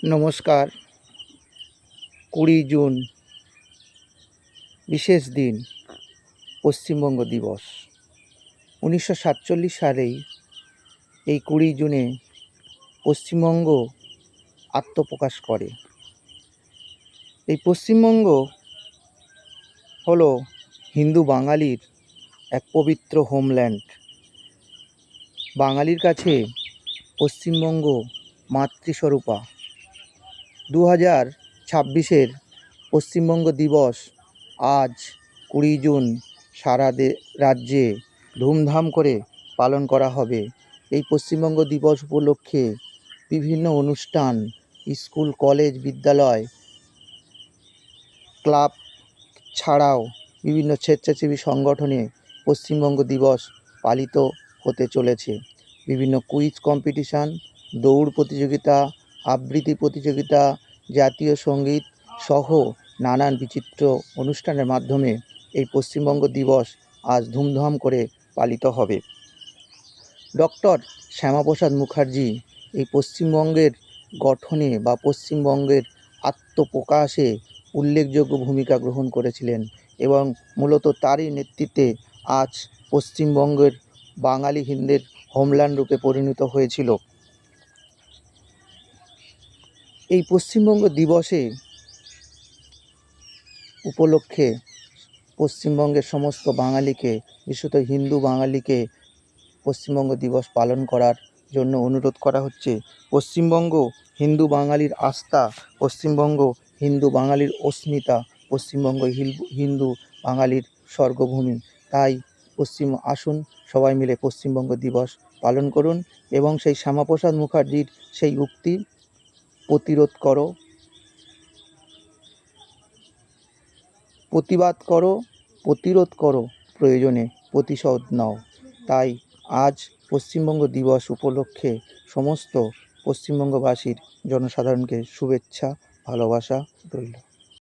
নমস্কার। 20 জুন বিশেষ দিন, পশ্চিমবঙ্গ দিবস। 1947 সালেই এই 20 জুনে পশ্চিমবঙ্গ আত্মপ্রকাশ করে। এই পশ্চিমবঙ্গ হলো হিন্দু বাঙালির এক পবিত্র হোমল্যান্ড। বাঙালির কাছে পশ্চিমবঙ্গ মাতৃস্বরূপা। 2026-এর পশ্চিমবঙ্গ দিবস আজ 20 জুন সারা রাজ্যে ধুমধাম করে পালন করা হবে। এই পশ্চিমবঙ্গ দিবস উপলক্ষে বিভিন্ন অনুষ্ঠান, স্কুল, কলেজ, বিদ্যালয়, ক্লাব ছাড়াও বিভিন্ন স্বেচ্ছাসেবী সংগঠনে পশ্চিমবঙ্গ দিবস পালিত হতে চলেছে। বিভিন্ন কুইজ কম্পিটিশান, দৌড় প্রতিযোগিতা, আবৃত্তি প্রতিযোগিতা, জাতীয় সঙ্গীত সহ নানান বিচিত্র অনুষ্ঠানের মাধ্যমে এই পশ্চিমবঙ্গ দিবস আজ ধুমধাম করে পালিত হবে। ডক্টর শ্যামাপ্রসাদ মুখার্জি এই পশ্চিমবঙ্গের গঠনে বা পশ্চিমবঙ্গের আত্মপ্রকাশে উল্লেখযোগ্য ভূমিকা গ্রহণ করেছিলেন এবং মূলত তারই নেতৃত্বে আজ পশ্চিমবঙ্গের বাঙালি হিন্দের হোমল্যান্ড রূপে পরিণত হয়েছিল। এই পশ্চিমবঙ্গ দিবসে উপলক্ষে পশ্চিমবঙ্গের সমস্ত বাঙালিকে, বিশেষত হিন্দু বাঙালিকে পশ্চিমবঙ্গ দিবস পালন করার জন্য অনুরোধ করা হচ্ছে। পশ্চিমবঙ্গ হিন্দু বাঙালির আস্থা, পশ্চিমবঙ্গ হিন্দু বাঙালির অস্মিতা, পশ্চিমবঙ্গ হিন্দু বাঙালির স্বর্গভূমি। তাই আসুন সবাই মিলে পশ্চিমবঙ্গ দিবস পালন করুন এবং সেই শ্যামাপ্রসাদ মুখার্জির সেই উক্তি, প্রতিবাদ করো, প্রতিরোধ করো, প্রয়োজনে প্রতিশোধ নাও। তাই আজ পশ্চিমবঙ্গ দিবস উপলক্ষে সমস্ত পশ্চিমবঙ্গবাসীর জনসাধারণকে শুভেচ্ছা, ভালোবাসা রইল।